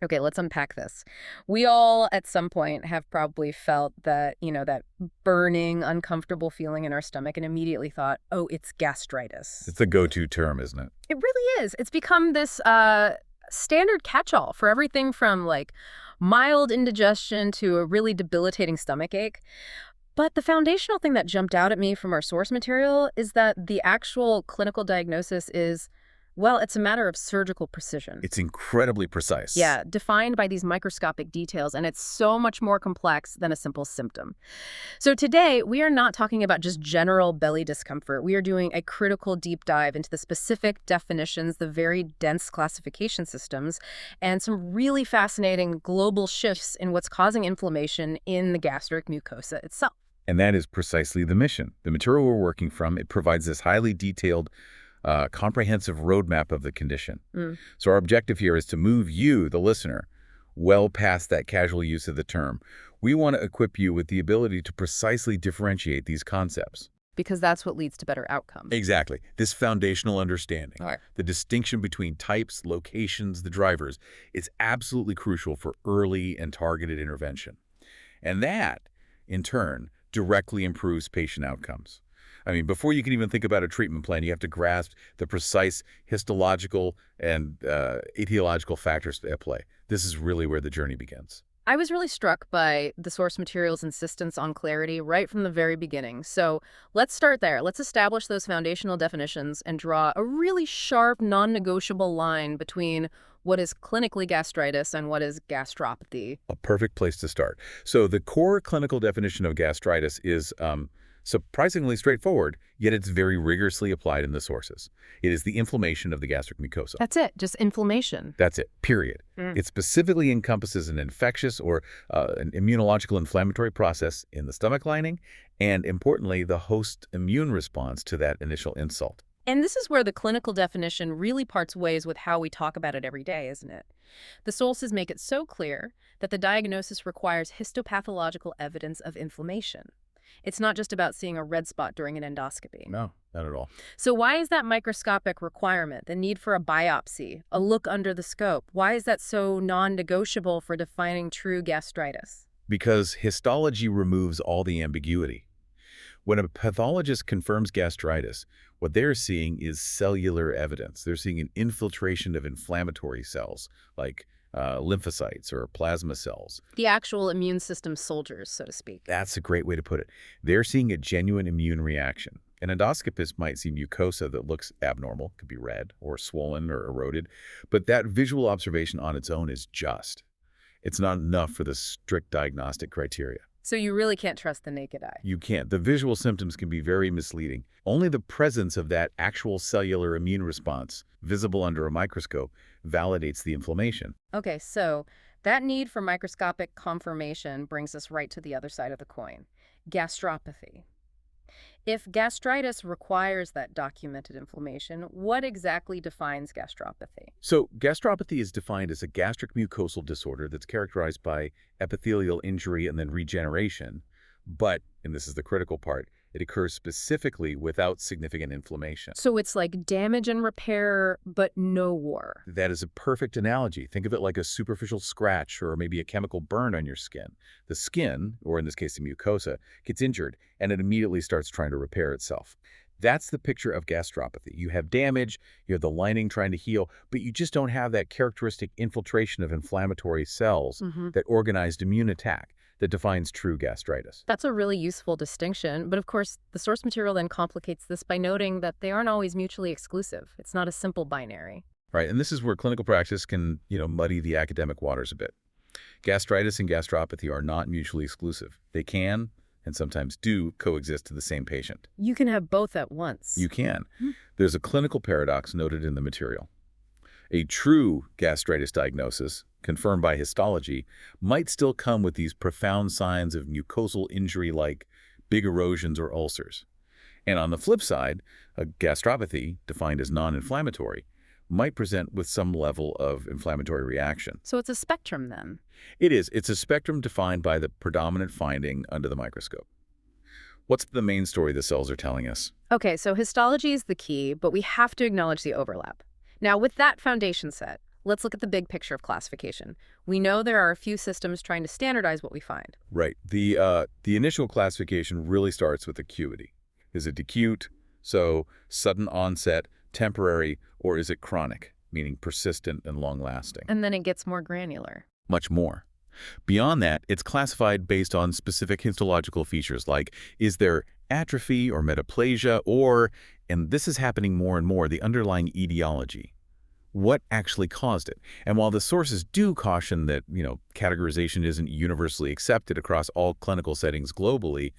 Okay, let's unpack this. We all, at some point, have probably felt that, that burning, uncomfortable feeling in our stomach and immediately thought, oh, it's gastritis. It's a go-to term, isn't it? It really is. It's become this standard catch-all for everything from, like, mild indigestion to a really debilitating stomach ache. But the foundational thing that jumped out at me from our source material is that the actual clinical diagnosis is, well, it's a matter of surgical precision. It's incredibly precise. Yeah, defined by these microscopic details, and it's so much more complex than a simple symptom. So today, we are not talking about just general belly discomfort. We are doing a critical deep dive into the specific definitions, the very dense classification systems, and some really fascinating global shifts in what's causing inflammation in the gastric mucosa itself. And that is precisely the mission. The material we're working from, it provides this highly detailed comprehensive roadmap of the condition. So our objective here is to move you, the listener, well past that casual use of the term. We want to equip you with the ability to precisely differentiate these concepts. Because that's what leads to better outcomes. Exactly. This foundational understanding, All right. the distinction between types, locations, the drivers, is absolutely crucial for early and targeted intervention. And that, in turn, directly improves patient outcomes. I mean, before you can even think about a treatment plan, you have to grasp the precise histological and etiological factors at play. This is really where the journey begins. I was really struck by the source material's insistence on clarity right from the very beginning. So let's start there. Let's establish those foundational definitions and draw a really sharp, non-negotiable line between what is clinically gastritis and what is gastropathy. A perfect place to start. So the core clinical definition of gastritis is surprisingly straightforward, yet it's very rigorously applied in the sources. It is the inflammation of the gastric mucosa. That's it, just inflammation. That's it, period. It specifically encompasses an infectious or an immunological inflammatory process in the stomach lining and, importantly, the host immune response to that initial insult. And this is where the clinical definition really parts ways with how we talk about it every day, isn't it? The sources make it so clear that the diagnosis requires histopathological evidence of inflammation. It's not just about seeing a red spot during an endoscopy. No, not at all. So why is that microscopic requirement, the need for a biopsy, a look under the scope, why is that so non-negotiable for defining true gastritis? Because histology removes all the ambiguity. When a pathologist confirms gastritis, what they're seeing is cellular evidence. They're seeing an infiltration of inflammatory cells, like lymphocytes or plasma cells. The actual immune system soldiers, so to speak. That's a great way to put it. They're seeing a genuine immune reaction. An endoscopist might see mucosa that looks abnormal, could be red or swollen or eroded, but that visual observation on its own is just. It's not enough for the strict diagnostic criteria. So you really can't trust the naked eye. You can't. The visual symptoms can be very misleading. Only the presence of that actual cellular immune response, visible under a microscope, validates the inflammation. Okay, so that need for microscopic confirmation brings us right to the other side of the coin, gastropathy. If gastritis requires that documented inflammation, what exactly defines gastropathy? So gastropathy is defined as a gastric mucosal disorder that's characterized by epithelial injury and then regeneration. But, and this is the critical part, it occurs specifically without significant inflammation. So it's like damage and repair, but no war. That is a perfect analogy. Think of it like a superficial scratch or maybe a chemical burn on your skin. The skin, or in this case the mucosa, gets injured and it immediately starts trying to repair itself. That's the picture of gastropathy. You have damage, you have the lining trying to heal, but you just don't have that characteristic infiltration of inflammatory cells, that organized immune attack that defines true gastritis. That's a really useful distinction, but of course, the source material then complicates this by noting that they aren't always mutually exclusive. It's not a simple binary. Right, and this is where clinical practice can, muddy the academic waters a bit. Gastritis and gastropathy are not mutually exclusive. They can, and sometimes do, coexist to the same patient. You can have both at once. You can. There's a clinical paradox noted in the material. A true gastritis diagnosis, confirmed by histology, might still come with these profound signs of mucosal injury like big erosions or ulcers. And on the flip side, a gastropathy, defined as non-inflammatory, might present with some level of inflammatory reaction. So it's a spectrum then? It is. It's a spectrum defined by the predominant finding under the microscope. What's the main story the cells are telling us? Okay, so histology is the key, but we have to acknowledge the overlap. Now, with that foundation set, Let's look at the big picture of classification. We know there are a few systems trying to standardize what we find. Right. The initial classification really starts with acuity. Is it acute, so sudden onset, temporary, or is it chronic, meaning persistent and long-lasting? And then it gets more granular. Much more. Beyond that, it's classified based on specific histological features like is there atrophy or metaplasia or, and this is happening more and more, the underlying etiology. What actually caused it? And while the sources do caution that, categorization isn't universally accepted across all clinical settings globally,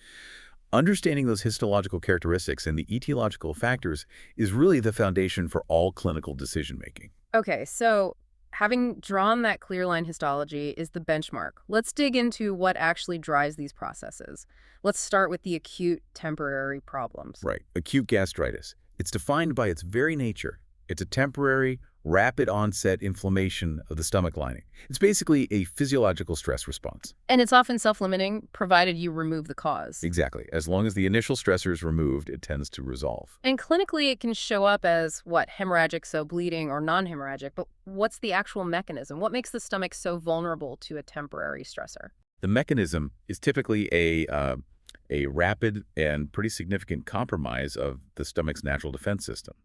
understanding those histological characteristics and the etiological factors is really the foundation for all clinical decision-making. Okay, so having drawn that clear line histology is the benchmark. Let's dig into what actually drives these processes. Let's start with the acute temporary problems. Right. Acute gastritis. It's defined by its very nature. It's a temporary, rapid onset inflammation of the stomach lining. It's basically a physiological stress response. And it's often self-limiting, provided you remove the cause. Exactly. As long as the initial stressor is removed, it tends to resolve. And clinically, it can show up as, hemorrhagic, so bleeding, or non-hemorrhagic. But what's the actual mechanism? What makes the stomach so vulnerable to a temporary stressor? The mechanism is typically a rapid and pretty significant compromise of the stomach's natural defense system.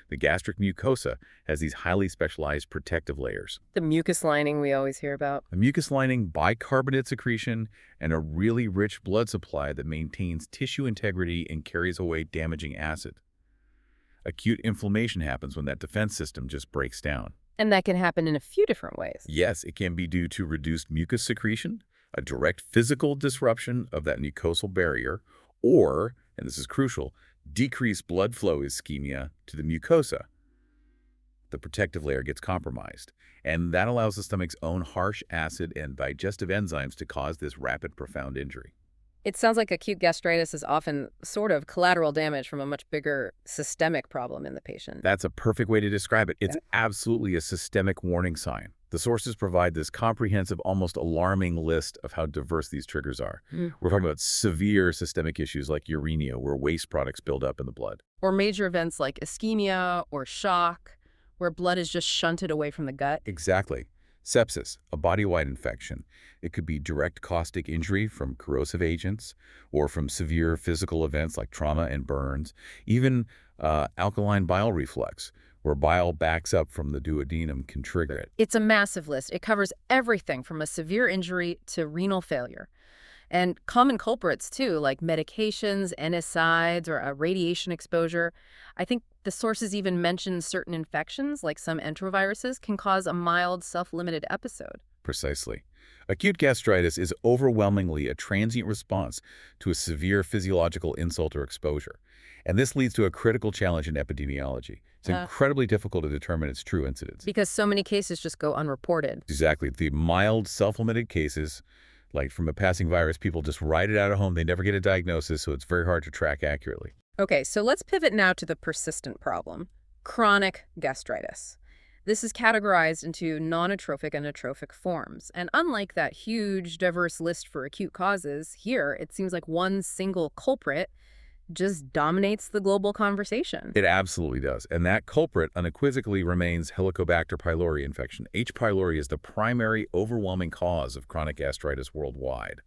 The gastric mucosa has these highly specialized protective layers. The mucus lining we always hear about. A mucus lining, bicarbonate secretion, and a really rich blood supply that maintains tissue integrity and carries away damaging acid. Acute inflammation happens when that defense system just breaks down. And that can happen in a few different ways. Yes, it can be due to reduced mucus secretion, a direct physical disruption of that mucosal barrier, or, and this is crucial, decreased blood flow ischemia to the mucosa. The protective layer gets compromised, and that allows the stomach's own harsh acid and digestive enzymes to cause this rapid, profound injury. It sounds like acute gastritis is often sort of collateral damage from a much bigger systemic problem in the patient. That's a perfect way to describe it. It's absolutely a systemic warning sign. The sources provide this comprehensive, almost alarming list of how diverse these triggers are. We're talking about severe systemic issues like uremia, where waste products build up in the blood. Or major events like ischemia or shock, where blood is just shunted away from the gut. Exactly. Sepsis, a body-wide infection. It could be direct caustic injury from corrosive agents or from severe physical events like trauma and burns. Even alkaline bile reflux, where bile backs up from the duodenum, can trigger it. It's a massive list. It covers everything from a severe injury to renal failure. And common culprits, too, like medications, NSAIDs, or a radiation exposure. I think the sources even mention certain infections, like some enteroviruses, can cause a mild, self-limited episode. Precisely. Acute gastritis is overwhelmingly a transient response to a severe physiological insult or exposure. And this leads to a critical challenge in epidemiology. It's incredibly difficult to determine its true incidence. Because so many cases just go unreported. Exactly. The mild, self-limited cases, like from a passing virus, people just ride it out at home. They never get a diagnosis, so it's very hard to track accurately. Okay, so let's pivot now to the persistent problem, chronic gastritis. This is categorized into non-atrophic and atrophic forms. And unlike that huge, diverse list for acute causes, here it seems like one single culprit just dominates the global conversation. It absolutely does. And that culprit unequivocally remains Helicobacter pylori infection. H. pylori is the primary overwhelming cause of chronic gastritis worldwide.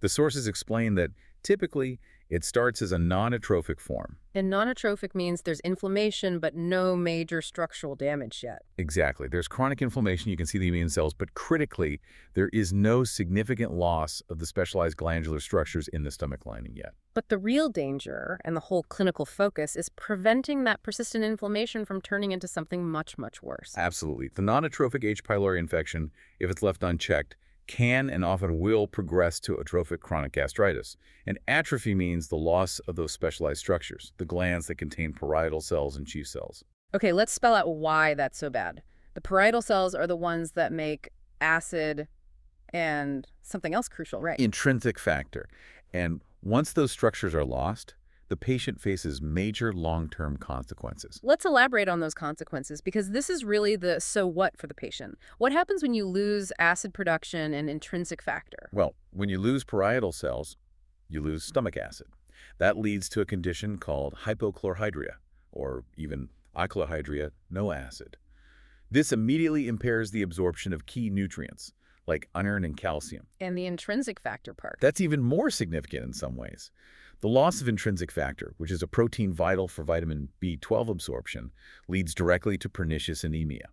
The sources explain that typically it starts as a non-atrophic form. And non-atrophic means there's inflammation, but no major structural damage yet. Exactly. There's chronic inflammation, you can see the immune cells, but critically, there is no significant loss of the specialized glandular structures in the stomach lining yet. But the real danger and the whole clinical focus is preventing that persistent inflammation from turning into something much, much worse. Absolutely. The non-atrophic H. pylori infection, if it's left unchecked, can and often will progress to atrophic chronic gastritis. And atrophy means the loss of those specialized structures, the glands that contain parietal cells and chief cells. Okay, let's spell out why that's so bad. The parietal cells are the ones that make acid and something else crucial, right? Intrinsic factor. And once those structures are lost, the patient faces major long-term consequences. Let's elaborate on those consequences, because this is really the so what for the patient. What happens when you lose acid production and intrinsic factor? Well, when you lose parietal cells, you lose stomach acid. That leads to a condition called hypochlorhydria, or even iclohydria, no acid. This immediately impairs the absorption of key nutrients, like iron and calcium. And the intrinsic factor part. That's even more significant in some ways. The loss of intrinsic factor, which is a protein vital for vitamin B12 absorption, leads directly to pernicious anemia.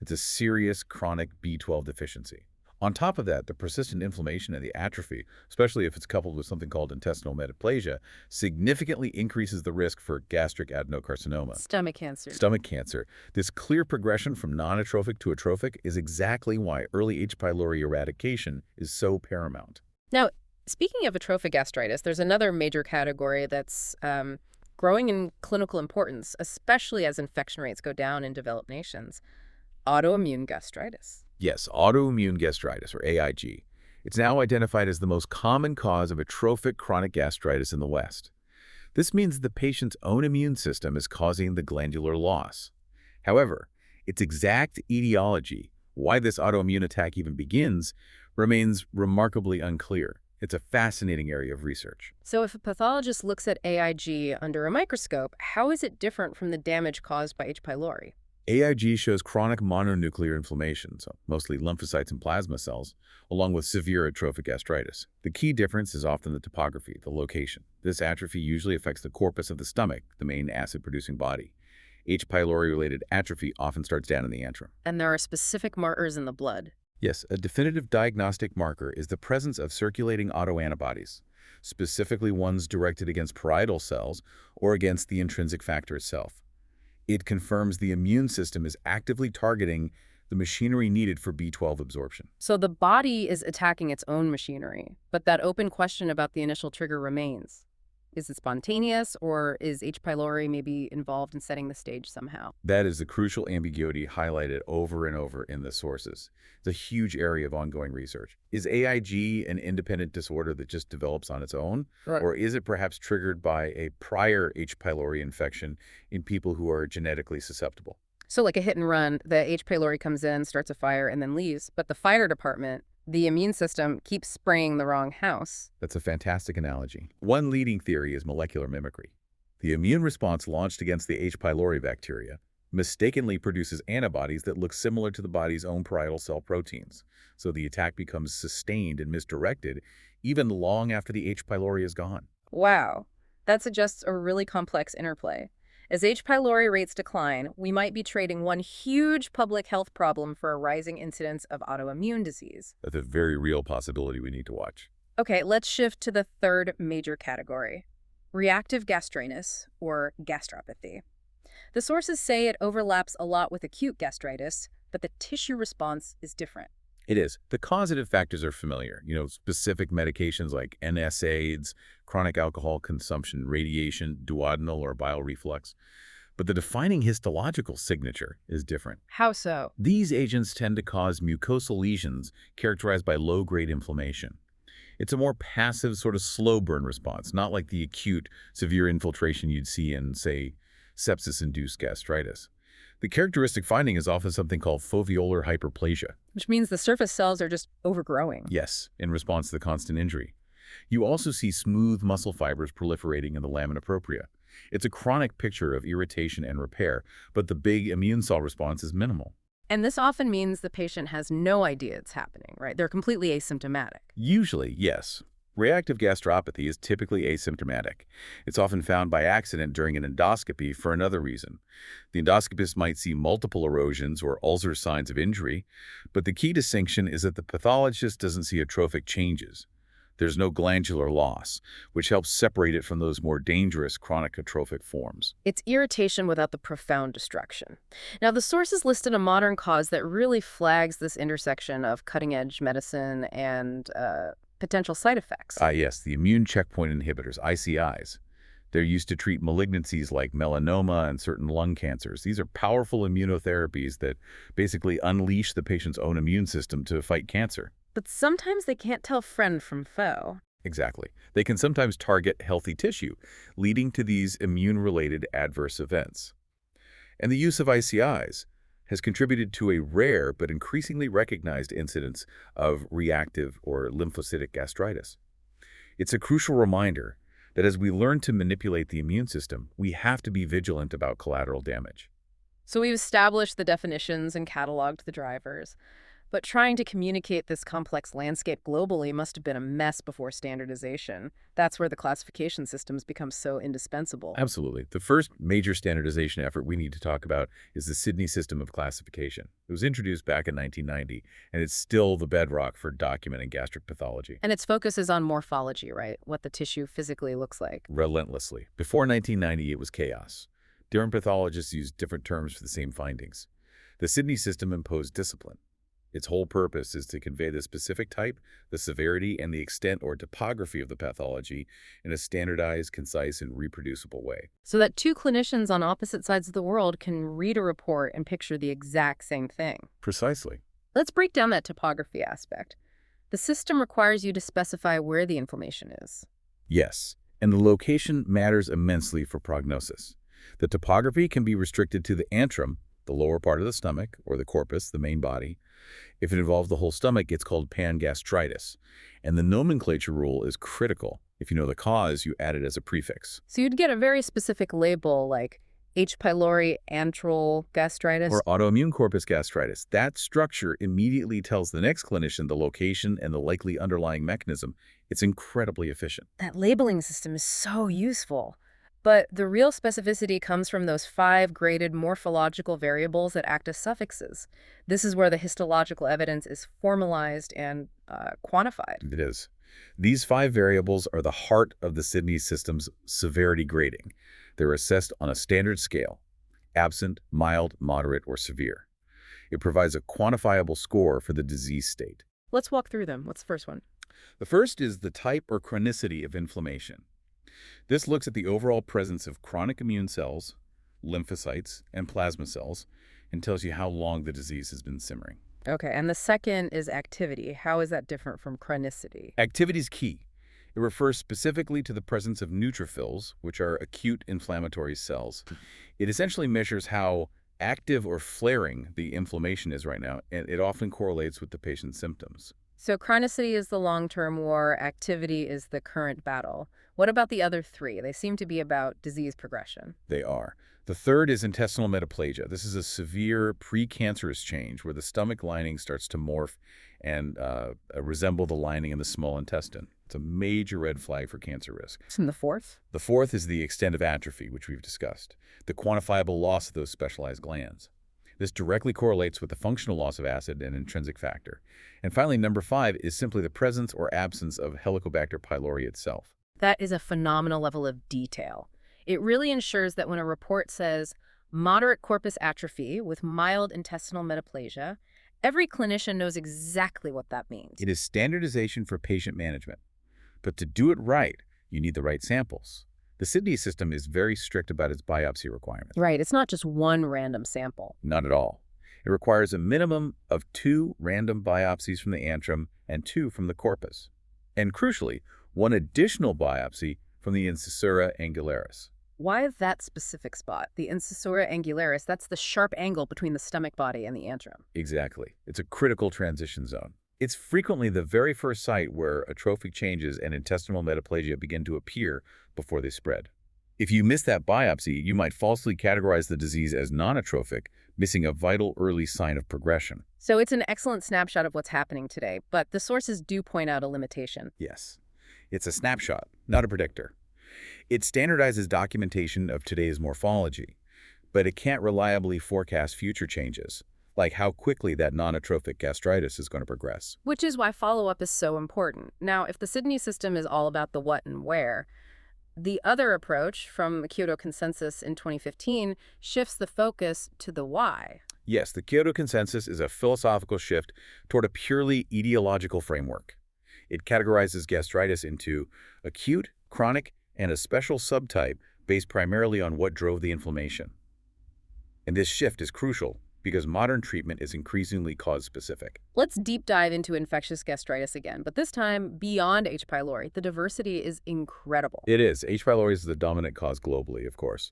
It's a serious chronic B12 deficiency. On top of that, the persistent inflammation and the atrophy, especially if it's coupled with something called intestinal metaplasia, significantly increases the risk for gastric adenocarcinoma. Stomach cancer. Stomach cancer. This clear progression from non-atrophic to atrophic is exactly why early H. pylori eradication is so paramount. Now, speaking of atrophic gastritis, there's another major category that's growing in clinical importance, especially as infection rates go down in developed nations. Autoimmune gastritis. Yes, autoimmune gastritis, or AIG. It's now identified as the most common cause of atrophic chronic gastritis in the West. This means the patient's own immune system is causing the glandular loss. However, its exact etiology, why this autoimmune attack even begins, remains remarkably unclear. It's a fascinating area of research. So if a pathologist looks at AIG under a microscope, how is it different from the damage caused by H. pylori? AIG shows chronic mononuclear inflammation, so mostly lymphocytes and plasma cells, along with severe atrophic gastritis. The key difference is often the topography, the location. This atrophy usually affects the corpus of the stomach, the main acid-producing body. H. pylori-related atrophy often starts down in the antrum. And there are specific markers in the blood. Yes, a definitive diagnostic marker is the presence of circulating autoantibodies, specifically ones directed against parietal cells or against the intrinsic factor itself. It confirms the immune system is actively targeting the machinery needed for B12 absorption. So the body is attacking its own machinery, but that open question about the initial trigger remains. Is it spontaneous, or is H. pylori maybe involved in setting the stage somehow? That is the crucial ambiguity highlighted over and over in the sources. It's a huge area of ongoing research. Is AIG an independent disorder that just develops on its own? Right. Or is it perhaps triggered by a prior H. pylori infection in people who are genetically susceptible? So like a hit and run, the H. pylori comes in, starts a fire, and then leaves, but the fire department, the immune system, keeps spraying the wrong house. That's a fantastic analogy. One leading theory is molecular mimicry. The immune response launched against the H. pylori bacteria mistakenly produces antibodies that look similar to the body's own parietal cell proteins, so the attack becomes sustained and misdirected even long after the H. pylori is gone. Wow, that suggests a really complex interplay. As H. pylori rates decline, we might be trading one huge public health problem for a rising incidence of autoimmune disease. That's a very real possibility we need to watch. Okay, let's shift to the third major category, reactive gastritis, or gastropathy. The sources say it overlaps a lot with acute gastritis, but the tissue response is different. It is. The causative factors are familiar. Specific medications like NSAIDs, chronic alcohol consumption, radiation, duodenal or bile reflux. But the defining histological signature is different. How so? These agents tend to cause mucosal lesions characterized by low-grade inflammation. It's a more passive, sort of slow burn response, not like the acute, severe infiltration you'd see in, say, sepsis-induced gastritis. The characteristic finding is often something called foveolar hyperplasia. Which means the surface cells are just overgrowing. Yes, in response to the constant injury. You also see smooth muscle fibers proliferating in the lamina propria. It's a chronic picture of irritation and repair, but the big immune cell response is minimal. And this often means the patient has no idea it's happening, right? They're completely asymptomatic. Usually, yes. Reactive gastropathy is typically asymptomatic. It's often found by accident during an endoscopy for another reason. The endoscopist might see multiple erosions or ulcer signs of injury, but the key distinction is that the pathologist doesn't see atrophic changes. There's no glandular loss, which helps separate it from those more dangerous chronic atrophic forms. It's irritation without the profound destruction. Now, the sources listed a modern cause that really flags this intersection of cutting-edge medicine and potential side effects. Yes, the immune checkpoint inhibitors, ICIs. They're used to treat malignancies like melanoma and certain lung cancers. These are powerful immunotherapies that basically unleash the patient's own immune system to fight cancer. But sometimes they can't tell friend from foe. Exactly. They can sometimes target healthy tissue, leading to these immune-related adverse events. And the use of ICIs has contributed to a rare but increasingly recognized incidence of reactive or lymphocytic gastritis. It's a crucial reminder that as we learn to manipulate the immune system, we have to be vigilant about collateral damage. So we've established the definitions and cataloged the drivers. But trying to communicate this complex landscape globally must have been a mess before standardization. That's where the classification systems become so indispensable. Absolutely. The first major standardization effort we need to talk about is the Sydney system of classification. It was introduced back in 1990, and it's still the bedrock for documenting gastric pathology. And its focus is on morphology, right? What the tissue physically looks like. Relentlessly. Before 1990, it was chaos. Different pathologists used different terms for the same findings. The Sydney system imposed discipline. Its whole purpose is to convey the specific type, the severity, and the extent or topography of the pathology in a standardized, concise, and reproducible way. So that two clinicians on opposite sides of the world can read a report and picture the exact same thing. Precisely. Let's break down that topography aspect. The system requires you to specify where the inflammation is. Yes, and the location matters immensely for prognosis. The topography can be restricted to the antrum, the lower part of the stomach, or the corpus, the main body. If it involves the whole stomach, it's called pan-gastritis. And the nomenclature rule is critical. If you know the cause, you add it as a prefix. So you'd get a very specific label like H. pylori antral gastritis. Or autoimmune corpus gastritis. That structure immediately tells the next clinician the location and the likely underlying mechanism. It's incredibly efficient. That labeling system is so useful. But the real specificity comes from those 5 graded morphological variables that act as suffixes. This is where the histological evidence is formalized and quantified. It is. These 5 variables are the heart of the Sydney system's severity grading. They're assessed on a standard scale: absent, mild, moderate, or severe. It provides a quantifiable score for the disease state. Let's walk through them. What's the first one? The first is the type or chronicity of inflammation. This looks at the overall presence of chronic immune cells, lymphocytes, and plasma cells, and tells you how long the disease has been simmering. Okay, and the second is activity. How is that different from chronicity? Activity is key. It refers specifically to the presence of neutrophils, which are acute inflammatory cells. It essentially measures how active or flaring the inflammation is right now, and it often correlates with the patient's symptoms. So chronicity is the long-term war, activity is the current battle. What about the other 3? They seem to be about disease progression. They are. The third is intestinal metaplasia. This is a severe precancerous change where the stomach lining starts to morph and resemble the lining in the small intestine. It's a major red flag for cancer risk. And the fourth? The fourth is the extent of atrophy, which we've discussed, the quantifiable loss of those specialized glands. This directly correlates with the functional loss of acid and intrinsic factor. And finally, number 5 is simply the presence or absence of Helicobacter pylori itself. That is a phenomenal level of detail. It really ensures that when a report says moderate corpus atrophy with mild intestinal metaplasia, every clinician knows exactly what that means. It is standardization for patient management. But to do it right, you need the right samples. The Sydney system is very strict about its biopsy requirements. Right, it's not just one random sample. Not at all. It requires a minimum of 2 random biopsies from the antrum and 2 from the corpus. And crucially, 1 additional biopsy from the incisura angularis. Why that specific spot? The incisura angularis, that's the sharp angle between the stomach body and the antrum. Exactly. It's a critical transition zone. It's frequently the very first site where atrophic changes and intestinal metaplasia begin to appear before they spread. If you miss that biopsy, you might falsely categorize the disease as non-atrophic, missing a vital early sign of progression. So it's an excellent snapshot of what's happening today, but the sources do point out a limitation. Yes. It's a snapshot, not a predictor. It standardizes documentation of today's morphology, but it can't reliably forecast future changes, like how quickly that non-atrophic gastritis is going to progress. Which is why follow-up is so important. Now, if the Sydney system is all about the what and where, the other approach from the Kyoto Consensus in 2015 shifts the focus to the why. Yes, the Kyoto Consensus is a philosophical shift toward a purely etiological framework. It categorizes gastritis into acute, chronic, and a special subtype based primarily on what drove the inflammation. And this shift is crucial because modern treatment is increasingly cause-specific. Let's deep dive into infectious gastritis again, but this time beyond H. pylori. The diversity is incredible. It is. H. pylori is the dominant cause globally, of course.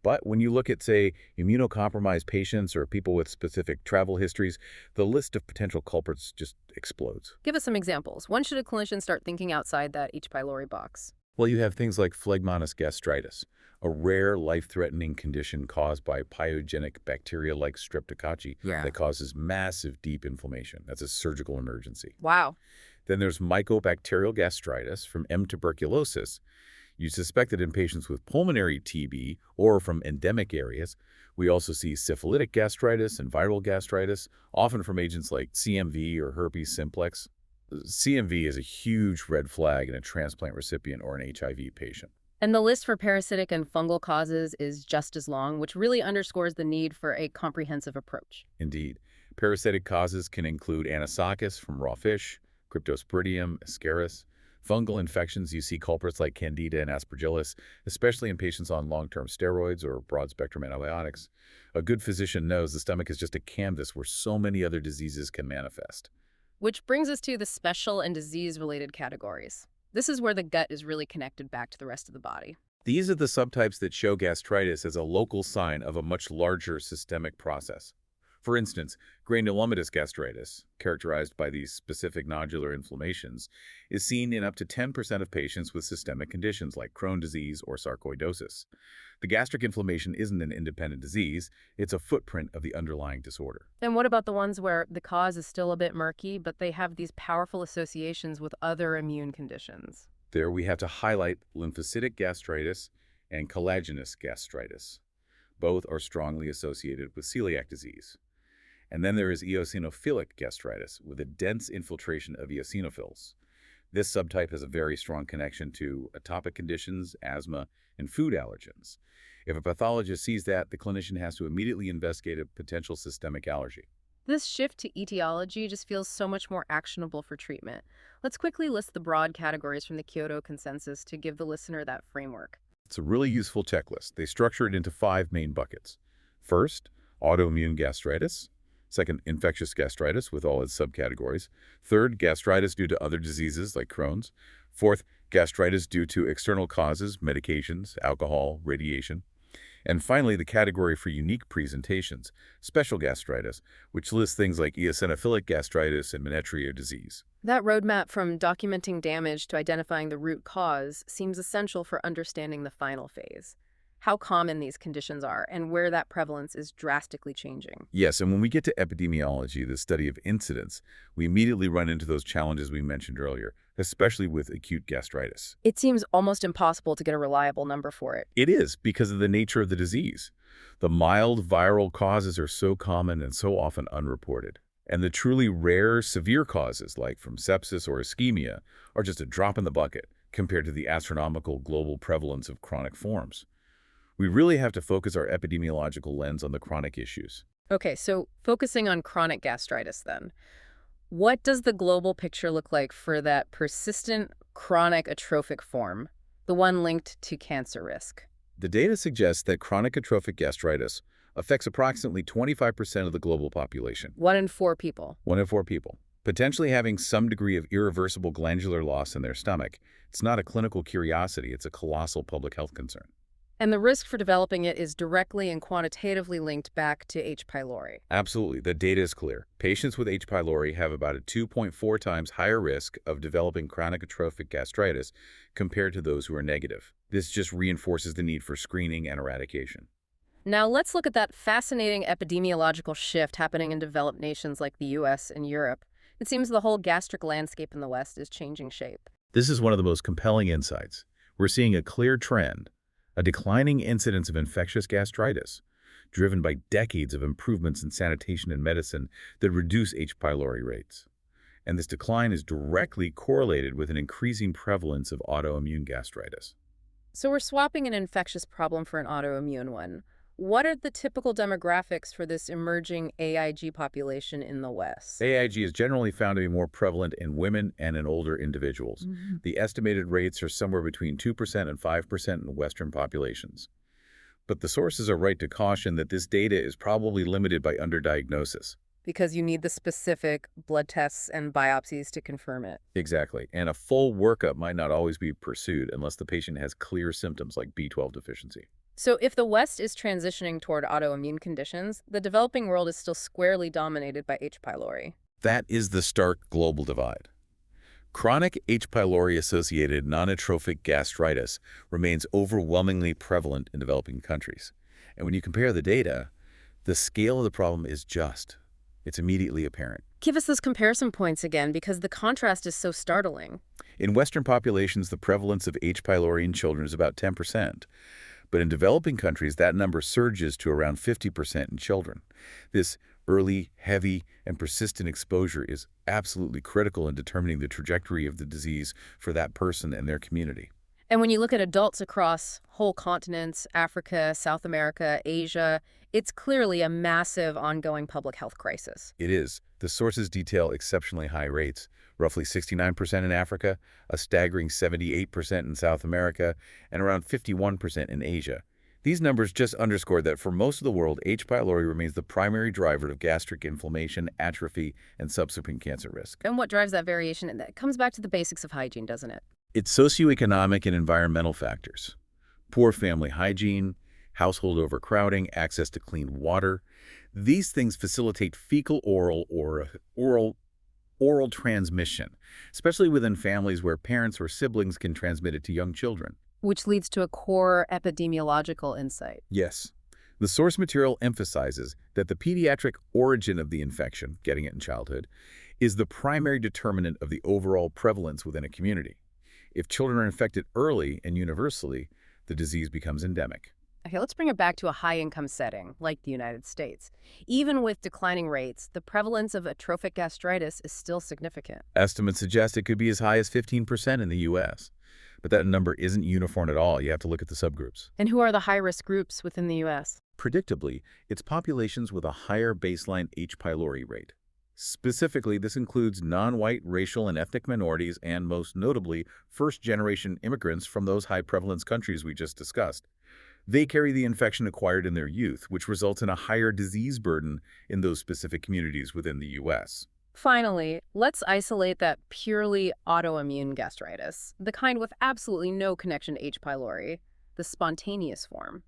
But when you look at, say, immunocompromised patients or people with specific travel histories, the list of potential culprits just explodes. Give us some examples. When should a clinician start thinking outside that H. pylori box? Well, you have things like phlegmonas gastritis, a rare life-threatening condition caused by pyogenic bacteria like streptococci Yeah. that causes massive deep inflammation. That's a surgical emergency. Wow. Then there's mycobacterial gastritis from M. tuberculosis. You suspect it in patients with pulmonary TB or from endemic areas. We also see syphilitic gastritis and viral gastritis, often from agents like CMV or herpes simplex. CMV is a huge red flag in a transplant recipient or an HIV patient. And the list for parasitic and fungal causes is just as long, which really underscores the need for a comprehensive approach. Indeed, parasitic causes can include anisakis from raw fish, Cryptosporidium, Ascaris. Fungal infections, you see culprits like Candida and Aspergillus, especially in patients on long-term steroids or broad-spectrum antibiotics. A good physician knows the stomach is just a canvas where so many other diseases can manifest. Which brings us to the special and disease-related categories. This is where the gut is really connected back to the rest of the body. These are the subtypes that show gastritis as a local sign of a much larger systemic process. For instance, granulomatous gastritis, characterized by these specific nodular inflammations, is seen in up to 10% of patients with systemic conditions like Crohn's disease or sarcoidosis. The gastric inflammation isn't an independent disease, it's a footprint of the underlying disorder. And what about the ones where the cause is still a bit murky, but they have these powerful associations with other immune conditions? There we have to highlight lymphocytic gastritis and collagenous gastritis. Both are strongly associated with celiac disease. And then there is eosinophilic gastritis, with a dense infiltration of eosinophils. This subtype has a very strong connection to atopic conditions, asthma, and food allergens. If a pathologist sees that, the clinician has to immediately investigate a potential systemic allergy. This shift to etiology just feels so much more actionable for treatment. Let's quickly list the broad categories from the Kyoto Consensus to give the listener that framework. It's a really useful checklist. They structure it into 5 main buckets. First, autoimmune gastritis. Second, infectious gastritis with all its subcategories. Third, gastritis due to other diseases like Crohn's. Fourth, gastritis due to external causes, medications, alcohol, radiation. And finally, the category for unique presentations, special gastritis, which lists things like eosinophilic gastritis and Menetrier disease. That roadmap from documenting damage to identifying the root cause seems essential for understanding the final phase, how common these conditions are, and where that prevalence is drastically changing. Yes, and when we get to epidemiology, the study of incidence, we immediately run into those challenges we mentioned earlier, especially with acute gastritis. It seems almost impossible to get a reliable number for it. It is because of the nature of the disease. The mild viral causes are so common and so often unreported. And the truly rare, severe causes, like from sepsis or ischemia, are just a drop in the bucket compared to the astronomical global prevalence of chronic forms. We really have to focus our epidemiological lens on the chronic issues. Okay, so focusing on chronic gastritis then. What does the global picture look like for that persistent chronic atrophic form, the one linked to cancer risk? The data suggests that chronic atrophic gastritis affects approximately 25% of the global population. 1 in 4 people. 1 in 4 people, potentially having some degree of irreversible glandular loss in their stomach. It's not a clinical curiosity, it's a colossal public health concern. And the risk for developing it is directly and quantitatively linked back to H. pylori. Absolutely. The data is clear. Patients with H. pylori have about a 2.4 times higher risk of developing chronic atrophic gastritis compared to those who are negative. This just reinforces the need for screening and eradication. Now let's look at that fascinating epidemiological shift happening in developed nations like the US and Europe. It seems the whole gastric landscape in the West is changing shape. This is one of the most compelling insights. We're seeing a clear trend, a declining incidence of infectious gastritis, driven by decades of improvements in sanitation and medicine that reduce H. pylori rates. And this decline is directly correlated with an increasing prevalence of autoimmune gastritis. So we're swapping an infectious problem for an autoimmune one. What are the typical demographics for this emerging AIG population in the West? AIG is generally found to be more prevalent in women and in older individuals. The estimated rates are somewhere between 2% and 5% in Western populations. But the sources are right to caution that this data is probably limited by underdiagnosis. Because you need the specific blood tests and biopsies to confirm it. Exactly. And a full workup might not always be pursued unless the patient has clear symptoms like B12 deficiency. So if the West is transitioning toward autoimmune conditions, the developing world is still squarely dominated by H. pylori. That is the stark global divide. Chronic H. pylori-associated non-atrophic gastritis remains overwhelmingly prevalent in developing countries. And when you compare the data, the scale of the problem is it's immediately apparent. Give us those comparison points again, because the contrast is so startling. In Western populations, the prevalence of H. pylori in children is about 10%. But in developing countries, that number surges to around 50% in children. This early, heavy, and persistent exposure is absolutely critical in determining the trajectory of the disease for that person and their community. And when you look at adults across whole continents, Africa, South America, Asia, it's clearly a massive ongoing public health crisis. It is. The sources detail exceptionally high rates, roughly 69% in Africa, a staggering 78% in South America, and around 51% in Asia. These numbers just underscore that for most of the world, H. pylori remains the primary driver of gastric inflammation, atrophy, and subsequent cancer risk. And what drives that variation? And that comes back to the basics of hygiene, doesn't it? It's socioeconomic and environmental factors. Poor family hygiene, household overcrowding, access to clean water. These things facilitate fecal-oral or oral transmission, especially within families where parents or siblings can transmit it to young children. Which leads to a core epidemiological insight. Yes. The source material emphasizes that the pediatric origin of the infection, getting it in childhood, is the primary determinant of the overall prevalence within a community. If children are infected early and universally, the disease becomes endemic. Okay, let's bring it back to a high-income setting, like the United States. Even with declining rates, the prevalence of atrophic gastritis is still significant. Estimates suggest it could be as high as 15% in the U.S., but that number isn't uniform at all. You have to look at the subgroups. And who are the high-risk groups within the U.S.? Predictably, it's populations with a higher baseline H. pylori rate. Specifically, this includes non-white racial and ethnic minorities and, most notably, first-generation immigrants from those high-prevalence countries we just discussed. They carry the infection acquired in their youth, which results in a higher disease burden in those specific communities within the U.S. Finally, let's isolate that purely autoimmune gastritis, the kind with absolutely no connection to H. pylori, the spontaneous form.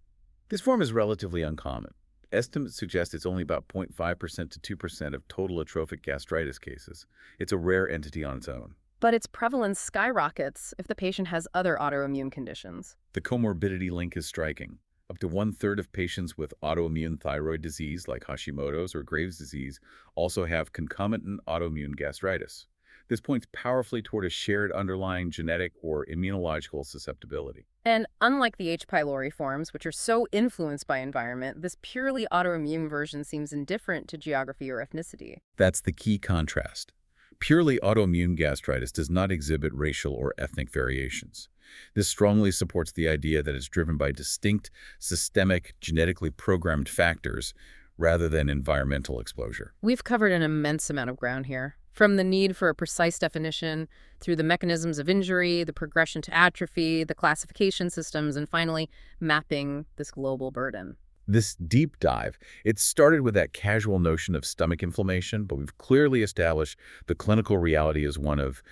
This form is relatively uncommon. Estimates suggest it's only about 0.5% to 2% of total atrophic gastritis cases. It's a rare entity on its own. But its prevalence skyrockets if the patient has other autoimmune conditions. The comorbidity link is striking. Up to 1/3 of patients with autoimmune thyroid disease like Hashimoto's or Graves' disease also have concomitant autoimmune gastritis. This points powerfully toward a shared underlying genetic or immunological susceptibility. And unlike the H. pylori forms, which are so influenced by environment, this purely autoimmune version seems indifferent to geography or ethnicity. That's the key contrast. Purely autoimmune gastritis does not exhibit racial or ethnic variations. This strongly supports the idea that it's driven by distinct, systemic, genetically programmed factors rather than environmental exposure. We've covered an immense amount of ground here, from the need for a precise definition, through the mechanisms of injury, the progression to atrophy, the classification systems, and finally, mapping this global burden. This deep dive, it started with that casual notion of stomach inflammation, but we've clearly established the clinical reality as one of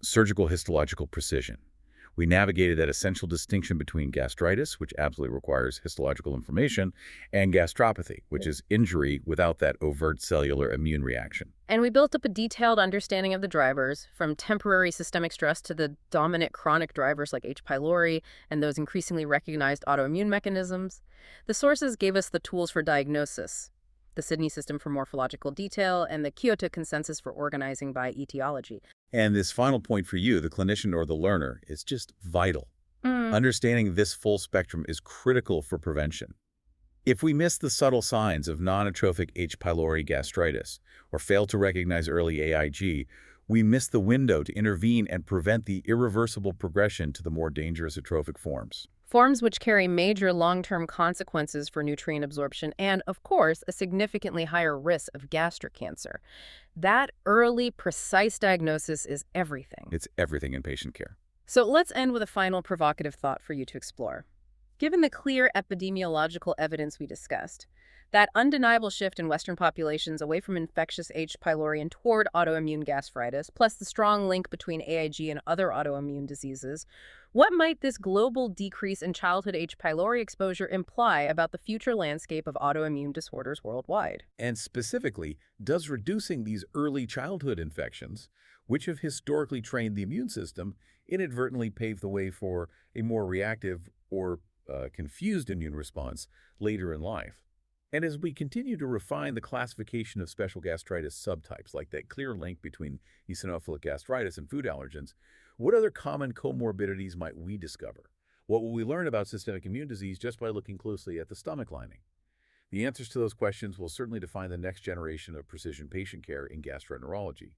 surgical histological precision. We navigated that essential distinction between gastritis, which absolutely requires histological inflammation, and gastropathy, which is injury without that overt cellular immune reaction. And we built up a detailed understanding of the drivers, from temporary systemic stress to the dominant chronic drivers like H. pylori and those increasingly recognized autoimmune mechanisms. The sources gave us the tools for diagnosis, the Sydney System for Morphological Detail, and the Kyoto Consensus for Organizing by Etiology. And this final point for you, the clinician or the learner, is just vital. Understanding this full spectrum is critical for prevention. If we miss the subtle signs of non-atrophic H. pylori gastritis or fail to recognize early AIG, we miss the window to intervene and prevent the irreversible progression to the more dangerous atrophic forms. Forms which carry major long-term consequences for nutrient absorption and, of course, a significantly higher risk of gastric cancer. That early, precise diagnosis is everything. It's everything in patient care. So let's end with a final provocative thought for you to explore. Given the clear epidemiological evidence we discussed, That undeniable shift in Western populations away from infectious H. pylori and toward autoimmune gastritis, plus the strong link between AIG and other autoimmune diseases, what might this global decrease in childhood H. pylori exposure imply about the future landscape of autoimmune disorders worldwide? And specifically, does reducing these early childhood infections, which have historically trained the immune system, inadvertently pave the way for a more reactive or confused immune response later in life? And as we continue to refine the classification of special gastritis subtypes, like that clear link between eosinophilic gastritis and food allergens, what other common comorbidities might we discover? What will we learn about systemic immune disease just by looking closely at the stomach lining? The answers to those questions will certainly define the next generation of precision patient care in gastroenterology.